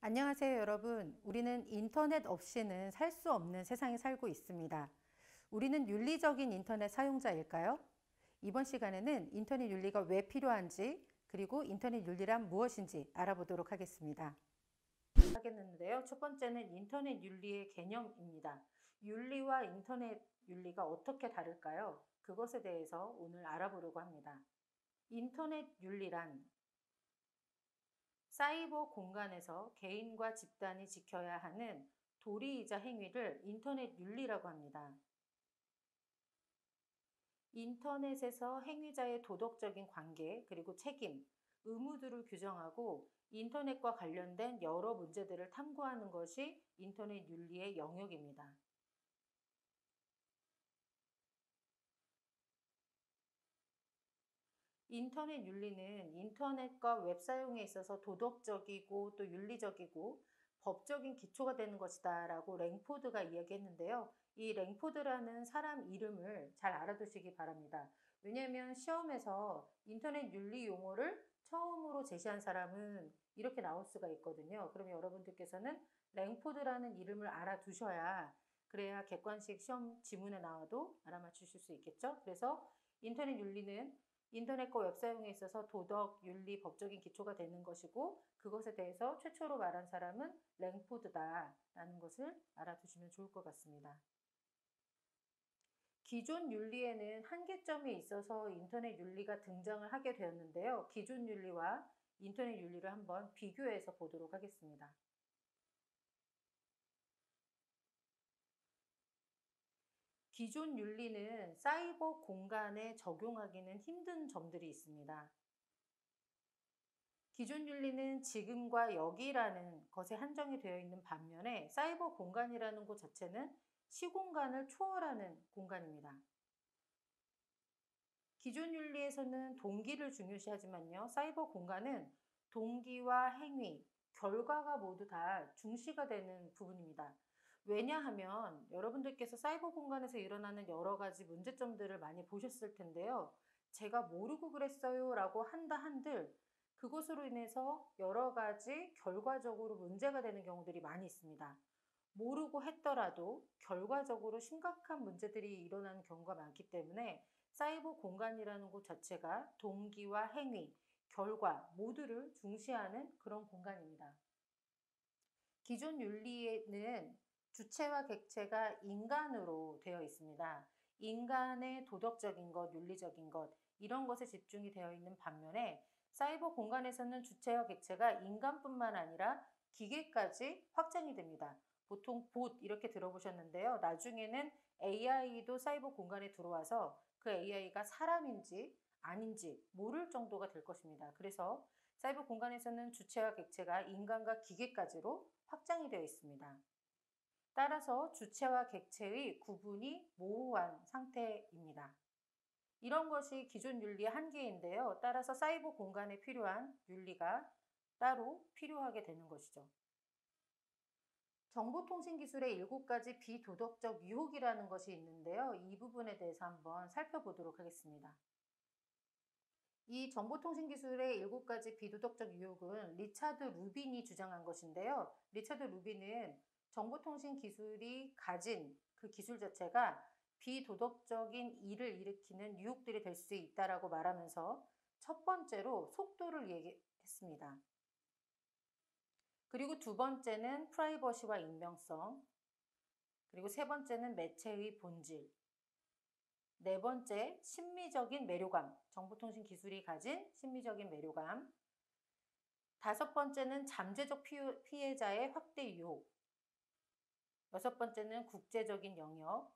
안녕하세요, 여러분. 우리는 인터넷 없이는 살 수 없는 세상에 살고 있습니다. 우리는 윤리적인 인터넷 사용자일까요? 이번 시간에는 인터넷 윤리가 왜 필요한지, 그리고 인터넷 윤리란 무엇인지 알아보도록 하겠습니다. 첫 번째는 인터넷 윤리의 개념입니다. 윤리와 인터넷 윤리가 어떻게 다를까요? 그것에 대해서 오늘 알아보려고 합니다. 인터넷 윤리란 사이버 공간에서 개인과 집단이 지켜야 하는 도리이자 행위를 인터넷 윤리라고 합니다. 인터넷에서 행위자의 도덕적인 관계, 그리고 책임, 의무들을 규정하고 인터넷과 관련된 여러 문제들을 탐구하는 것이 인터넷 윤리의 영역입니다. 인터넷 윤리는 인터넷과 웹 사용에 있어서 도덕적이고 또 윤리적이고 법적인 기초가 되는 것이다 라고 랭포드가 이야기했는데요. 이 랭포드라는 사람 이름을 잘 알아두시기 바랍니다. 왜냐하면 시험에서 인터넷 윤리 용어를 처음으로 제시한 사람은 이렇게 나올 수가 있거든요. 그러면 여러분들께서는 랭포드라는 이름을 알아두셔야 그래야 객관식 시험 지문에 나와도 알아맞히실 수 있겠죠. 그래서 인터넷 윤리는 인터넷과 웹 사용에 있어서 도덕, 윤리, 법적인 기초가 되는 것이고 그것에 대해서 최초로 말한 사람은 랭포드다라는 것을 알아두시면 좋을 것 같습니다. 기존 윤리에는 한계점이 있어서 인터넷 윤리가 등장을 하게 되었는데요. 기존 윤리와 인터넷 윤리를 한번 비교해서 보도록 하겠습니다. 기존 윤리는 사이버 공간에 적용하기는 힘든 점들이 있습니다. 기존 윤리는 지금과 여기라는 것에 한정이 되어 있는 반면에 사이버 공간이라는 것 자체는 시공간을 초월하는 공간입니다. 기존 윤리에서는 동기를 중요시하지만요. 사이버 공간은 동기와 행위, 결과가 모두 다 중시가 되는 부분입니다. 왜냐하면 여러분들께서 사이버 공간에서 일어나는 여러 가지 문제점들을 많이 보셨을 텐데요. 제가 모르고 그랬어요 라고 한다 한들 그것으로 인해서 여러 가지 결과적으로 문제가 되는 경우들이 많이 있습니다. 모르고 했더라도 결과적으로 심각한 문제들이 일어나는 경우가 많기 때문에 사이버 공간이라는 곳 자체가 동기와 행위, 결과 모두를 중시하는 그런 공간입니다. 기존 윤리에는 주체와 객체가 인간으로 되어 있습니다. 인간의 도덕적인 것, 윤리적인 것 이런 것에 집중이 되어 있는 반면에 사이버 공간에서는 주체와 객체가 인간뿐만 아니라 기계까지 확장이 됩니다. 보통 봇 이렇게 들어보셨는데요. 나중에는 AI도 사이버 공간에 들어와서 그 AI가 사람인지 아닌지 모를 정도가 될 것입니다. 그래서 사이버 공간에서는 주체와 객체가 인간과 기계까지로 확장이 되어 있습니다. 따라서 주체와 객체의 구분이 모호한 상태입니다. 이런 것이 기존 윤리의 한계인데요. 따라서 사이버 공간에 필요한 윤리가 따로 필요하게 되는 것이죠. 정보통신기술의 7가지 비도덕적 유혹이라는 것이 있는데요. 이 부분에 대해서 한번 살펴보도록 하겠습니다. 이 정보통신기술의 7가지 비도덕적 유혹은 리차드 루빈이 주장한 것인데요. 리차드 루빈은 정보통신기술이 가진 그 기술 자체가 비도덕적인 일을 일으키는 유혹들이 될 수 있다고 말하면서 첫 번째로 속도를 얘기했습니다. 그리고 두 번째는 프라이버시와 익명성, 그리고 세 번째는 매체의 본질, 네 번째, 심미적인 매료감, 정보통신 기술이 가진 심미적인 매료감. 다섯 번째는 잠재적 피해자의 확대 유혹. 여섯 번째는 국제적인 영역.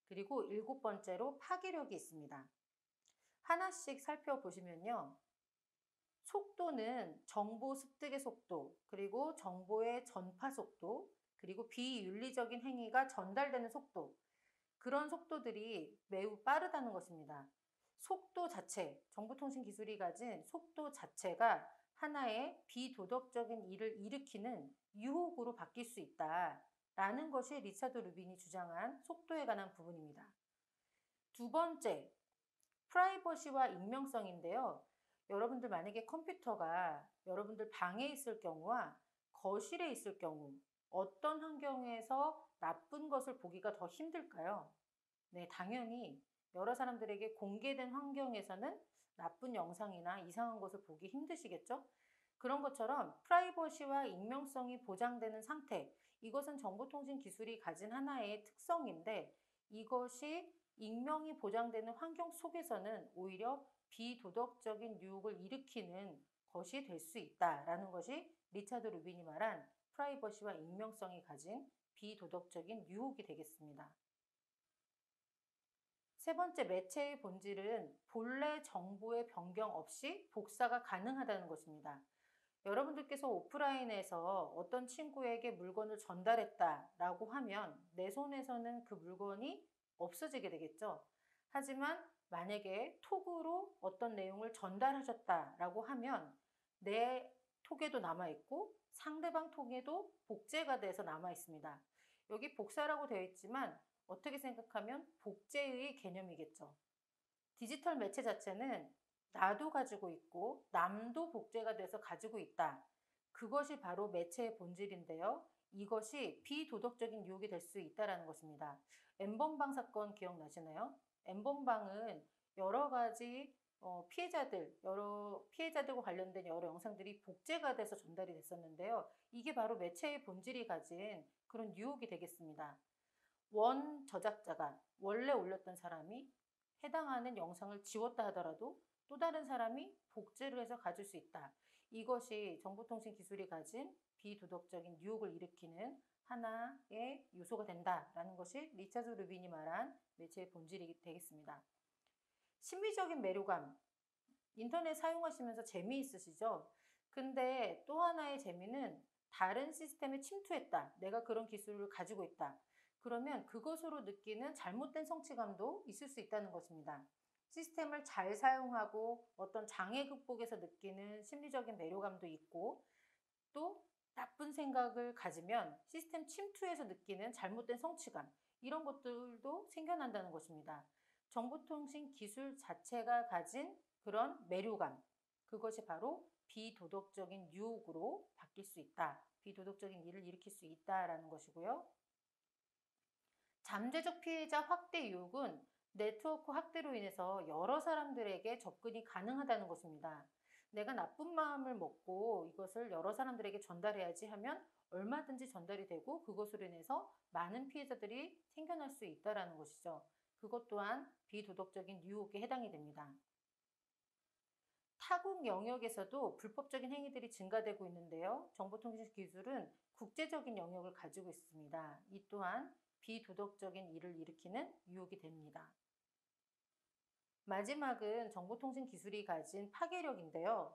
그리고 일곱 번째로 파괴력이 있습니다. 하나씩 살펴보시면요. 속도는 정보 습득의 속도, 그리고 정보의 전파 속도, 그리고 비윤리적인 행위가 전달되는 속도, 그런 속도들이 매우 빠르다는 것입니다. 속도 자체, 정보통신 기술이 가진 속도 자체가 하나의 비도덕적인 일을 일으키는 유혹으로 바뀔 수 있다라는 것이 리차드 루빈이 주장한 속도에 관한 부분입니다. 두 번째, 프라이버시와 익명성인데요. 여러분들 만약에 컴퓨터가 여러분들 방에 있을 경우와 거실에 있을 경우 어떤 환경에서 나쁜 것을 보기가 더 힘들까요? 네, 당연히 여러 사람들에게 공개된 환경에서는 나쁜 영상이나 이상한 것을 보기 힘드시겠죠? 그런 것처럼 프라이버시와 익명성이 보장되는 상태, 이것은 정보통신 기술이 가진 하나의 특성인데 이것이 익명이 보장되는 환경 속에서는 오히려 비도덕적인 유혹을 일으키는 것이 될 수 있다라는 것이 리차드 루빈이 말한 프라이버시와 익명성이 가진 비도덕적인 유혹이 되겠습니다. 세 번째, 매체의 본질은 본래 정보의 변경 없이 복사가 가능하다는 것입니다. 여러분들께서 오프라인에서 어떤 친구에게 물건을 전달했다라고 하면 내 손에서는 그 물건이 없어지게 되겠죠. 하지만 만약에 톡으로 어떤 내용을 전달하셨다라고 하면 내 톡에도 남아있고 상대방 톡에도 복제가 돼서 남아있습니다. 여기 복사라고 되어 있지만 어떻게 생각하면 복제의 개념이겠죠. 디지털 매체 자체는 나도 가지고 있고 남도 복제가 돼서 가지고 있다. 그것이 바로 매체의 본질인데요. 이것이 비도덕적인 유혹이 될 수 있다는 것입니다. 엠번방 사건 기억나시나요? 엠번방은 여러 가지 여러 피해자들과 관련된 여러 영상들이 복제가 돼서 전달이 됐었는데요. 이게 바로 매체의 본질이 가진 그런 유혹이 되겠습니다. 원 저작자가 원래 올렸던 사람이 해당하는 영상을 지웠다 하더라도 또 다른 사람이 복제를 해서 가질 수 있다. 이것이 정보통신 기술이 가진 비도덕적인 유혹을 일으키는 하나의 요소가 된다라는 것이 리차드 루빈이 말한 매체의 본질이 되겠습니다. 심미적인 매료감, 인터넷 사용하시면서 재미있으시죠? 근데 또 하나의 재미는 다른 시스템에 침투했다. 내가 그런 기술을 가지고 있다. 그러면 그것으로 느끼는 잘못된 성취감도 있을 수 있다는 것입니다. 시스템을 잘 사용하고 어떤 장애 극복에서 느끼는 심리적인 매료감도 있고 또 나쁜 생각을 가지면 시스템 침투에서 느끼는 잘못된 성취감, 이런 것들도 생겨난다는 것입니다. 정보통신 기술 자체가 가진 그런 매료감, 그것이 바로 비도덕적인 유혹으로 바뀔 수 있다. 비도덕적인 일을 일으킬 수 있다라는 것이고요. 잠재적 피해자 확대 유혹은 네트워크 확대로 인해서 여러 사람들에게 접근이 가능하다는 것입니다. 내가 나쁜 마음을 먹고 이것을 여러 사람들에게 전달해야지 하면 얼마든지 전달이 되고 그것으로 인해서 많은 피해자들이 생겨날 수 있다는 것이죠. 그것 또한 비도덕적인 유혹에 해당이 됩니다. 타국 영역에서도 불법적인 행위들이 증가되고 있는데요. 정보통신 기술은 국제적인 영역을 가지고 있습니다. 이 또한 비도덕적인 일을 일으키는 유혹이 됩니다. 마지막은 정보통신 기술이 가진 파괴력인데요.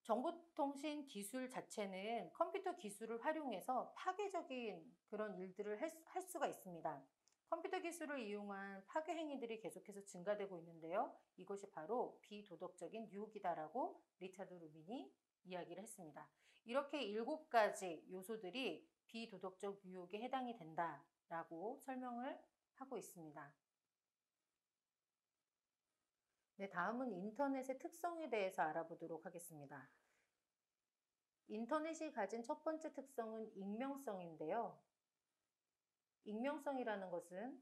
정보통신 기술 자체는 컴퓨터 기술을 활용해서 파괴적인 그런 일들을 할 수가 있습니다. 컴퓨터 기술을 이용한 파괴 행위들이 계속해서 증가되고 있는데요. 이것이 바로 비도덕적인 유혹이다라고 리차드 루빈이 이야기를 했습니다. 이렇게 7가지 요소들이 비도덕적 유혹에 해당이 된다라고 설명을 하고 있습니다. 네, 다음은 인터넷의 특성에 대해서 알아보도록 하겠습니다. 인터넷이 가진 첫 번째 특성은 익명성인데요. 익명성이라는 것은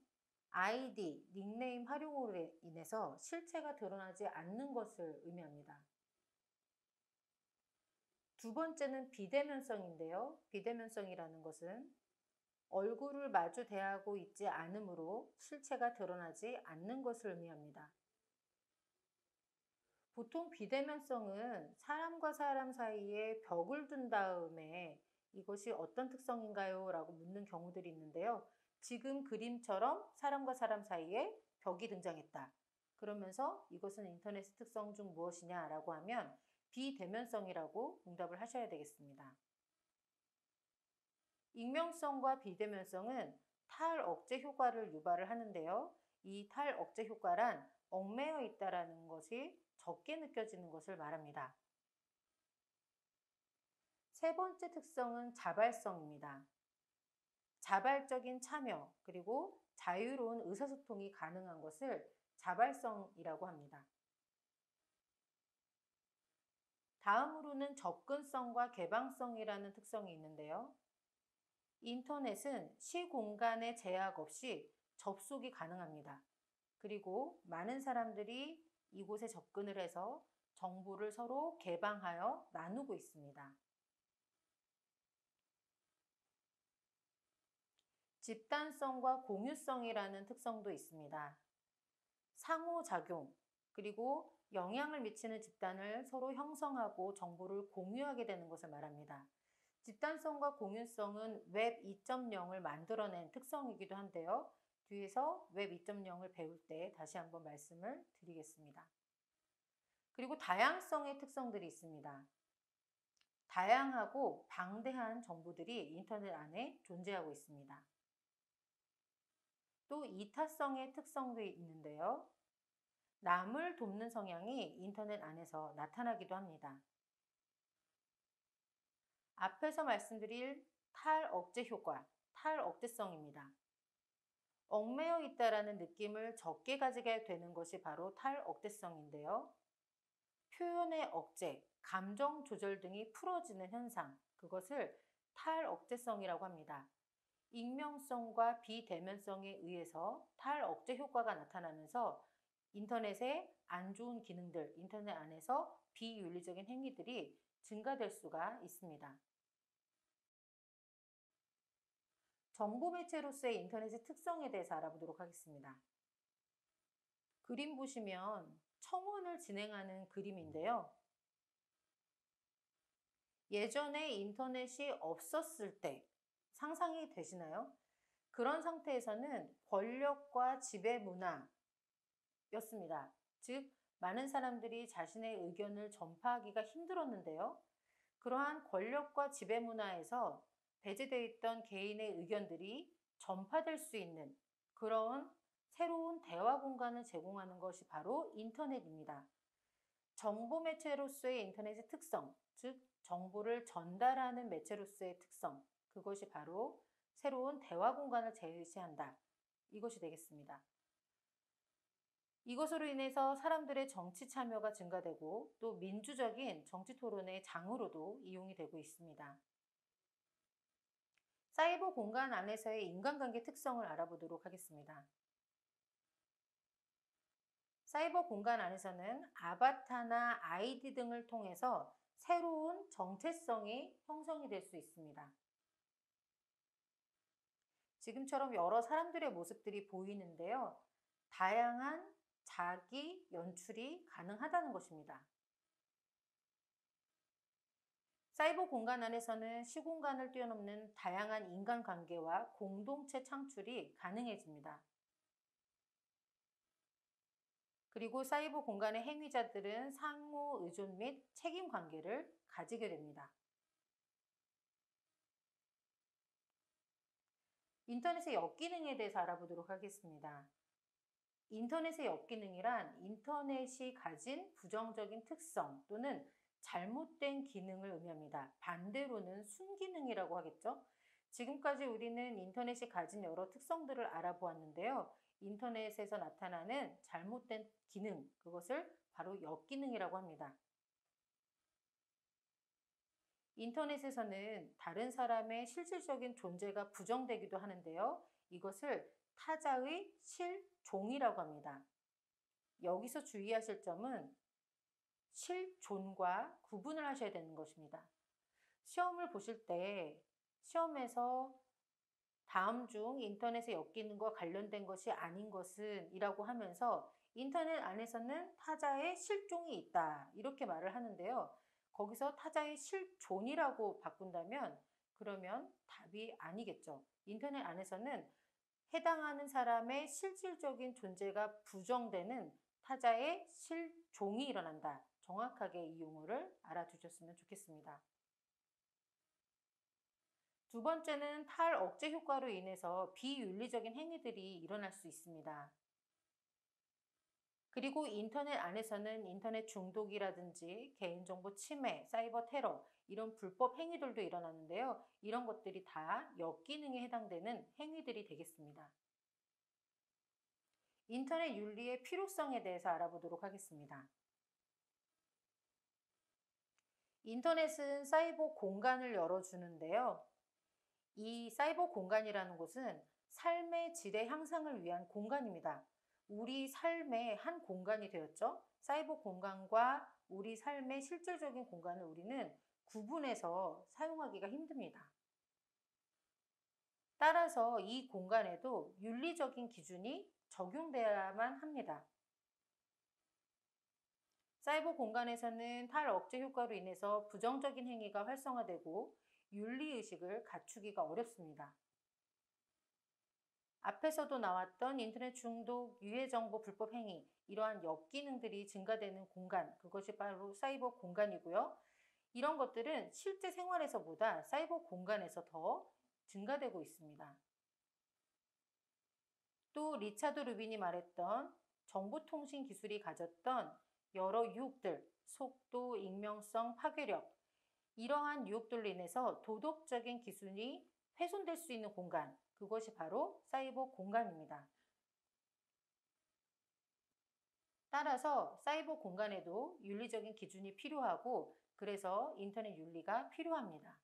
아이디, 닉네임 활용으로 인해서 실체가 드러나지 않는 것을 의미합니다. 두 번째는 비대면성인데요. 비대면성이라는 것은 얼굴을 마주 대하고 있지 않으므로 실체가 드러나지 않는 것을 의미합니다. 보통 비대면성은 사람과 사람 사이에 벽을 둔 다음에 이것이 어떤 특성인가요? 라고 묻는 경우들이 있는데요. 지금 그림처럼 사람과 사람 사이에 벽이 등장했다. 그러면서 이것은 인터넷 특성 중 무엇이냐 라고 하면 비대면성이라고 응답을 하셔야 되겠습니다. 익명성과 비대면성은 탈억제 효과를 유발을 하는데요. 이 탈억제 효과란 얽매여 있다라는 것이 적게 느껴지는 것을 말합니다. 세 번째 특성은 자발성입니다. 자발적인 참여 그리고 자유로운 의사소통이 가능한 것을 자발성이라고 합니다. 다음으로는 접근성과 개방성이라는 특성이 있는데요. 인터넷은 시공간의 제약 없이 접속이 가능합니다. 그리고 많은 사람들이 이곳에 접근을 해서 정보를 서로 개방하여 나누고 있습니다. 집단성과 공유성이라는 특성도 있습니다. 상호작용, 그리고 영향을 미치는 집단을 서로 형성하고 정보를 공유하게 되는 것을 말합니다. 집단성과 공유성은 웹 2.0을 만들어낸 특성이기도 한데요. 뒤에서 웹 2.0을 배울 때 다시 한번 말씀을 드리겠습니다. 그리고 다양성의 특성들이 있습니다. 다양하고 방대한 정보들이 인터넷 안에 존재하고 있습니다. 또 이타성의 특성도 있는데요. 남을 돕는 성향이 인터넷 안에서 나타나기도 합니다. 앞에서 말씀드릴 탈억제 효과, 탈억제성입니다. 얽매여 있다라는 느낌을 적게 가지게 되는 것이 바로 탈억제성인데요. 표현의 억제, 감정 조절 등이 풀어지는 현상, 그것을 탈억제성이라고 합니다. 익명성과 비대면성에 의해서 탈억제 효과가 나타나면서 인터넷의 안 좋은 기능들, 인터넷 안에서 비윤리적인 행위들이 증가될 수가 있습니다. 정보 매체로서의 인터넷의 특성에 대해서 알아보도록 하겠습니다. 그림 보시면 청원을 진행하는 그림인데요. 예전에 인터넷이 없었을 때 상상이 되시나요? 그런 상태에서는 권력과 지배 문화였습니다. 즉, 많은 사람들이 자신의 의견을 전파하기가 힘들었는데요. 그러한 권력과 지배 문화에서 배제되어 있던 개인의 의견들이 전파될 수 있는 그런 새로운 대화 공간을 제공하는 것이 바로 인터넷입니다. 정보 매체로서의 인터넷의 특성, 즉 정보를 전달하는 매체로서의 특성, 그것이 바로 새로운 대화 공간을 제시한다. 이것이 되겠습니다. 이것으로 인해서 사람들의 정치 참여가 증가되고 또 민주적인 정치 토론의 장으로도 이용이 되고 있습니다. 사이버 공간 안에서의 인간관계 특성을 알아보도록 하겠습니다. 사이버 공간 안에서는 아바타나 아이디 등을 통해서 새로운 정체성이 형성이 될 수 있습니다. 지금처럼 여러 사람들의 모습들이 보이는데요. 다양한 자기 연출이 가능하다는 것입니다. 사이버 공간 안에서는 시공간을 뛰어넘는 다양한 인간관계와 공동체 창출이 가능해집니다. 그리고 사이버 공간의 행위자들은 상호 의존 및 책임 관계를 가지게 됩니다. 인터넷의 역기능에 대해서 알아보도록 하겠습니다. 인터넷의 역기능이란 인터넷이 가진 부정적인 특성 또는 잘못된 기능을 의미합니다. 반대로는 순기능이라고 하겠죠. 지금까지 우리는 인터넷이 가진 여러 특성들을 알아보았는데요. 인터넷에서 나타나는 잘못된 기능, 그것을 바로 역기능이라고 합니다. 인터넷에서는 다른 사람의 실질적인 존재가 부정되기도 하는데요. 이것을 타자의 실종이라고 합니다. 여기서 주의하실 점은 실존과 구분을 하셔야 되는 것입니다. 시험을 보실 때 시험에서 다음 중 인터넷에 엮이는과 관련된 것이 아닌 것은 이라고 하면서 인터넷 안에서는 타자의 실종이 있다 이렇게 말을 하는데요. 거기서 타자의 실존이라고 바꾼다면 그러면 답이 아니겠죠. 인터넷 안에서는 해당하는 사람의 실질적인 존재가 부정되는 타자의 실종이 일어난다. 정확하게 이 용어를 알아두셨으면 좋겠습니다. 두 번째는 탈억제 효과로 인해서 비윤리적인 행위들이 일어날 수 있습니다. 그리고 인터넷 안에서는 인터넷 중독이라든지 개인정보 침해, 사이버 테러 이런 불법 행위들도 일어나는데요. 이런 것들이 다 역기능에 해당되는 행위들이 되겠습니다. 인터넷 윤리의 필요성에 대해서 알아보도록 하겠습니다. 인터넷은 사이버 공간을 열어주는데요. 이 사이버 공간이라는 곳은 삶의 질의 향상을 위한 공간입니다. 우리 삶의 한 공간이 되었죠. 사이버 공간과 우리 삶의 실질적인 공간을 우리는 구분해서 사용하기가 힘듭니다. 따라서 이 공간에도 윤리적인 기준이 적용되어야만 합니다. 사이버 공간에서는 탈억제 효과로 인해서 부정적인 행위가 활성화되고 윤리의식을 갖추기가 어렵습니다. 앞에서도 나왔던 인터넷 중독, 유해정보 불법 행위, 이러한 역기능들이 증가되는 공간, 그것이 바로 사이버 공간이고요. 이런 것들은 실제 생활에서보다 사이버 공간에서 더 증가되고 있습니다. 또 리차드 루빈이 말했던 정보통신 기술이 가졌던 여러 유혹들, 속도, 익명성, 파괴력, 이러한 유혹들로 인해서 도덕적인 기준이 훼손될 수 있는 공간, 그것이 바로 사이버 공간입니다. 따라서 사이버 공간에도 윤리적인 기준이 필요하고, 그래서 인터넷 윤리가 필요합니다.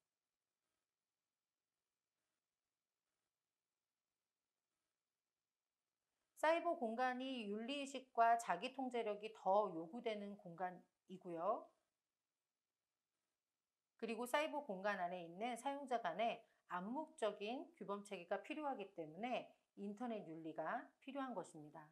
사이버 공간이 윤리의식과 자기 통제력이 더 요구되는 공간이고요. 그리고 사이버 공간 안에 있는 사용자 간의 암묵적인 규범 체계가 필요하기 때문에 인터넷 윤리가 필요한 것입니다.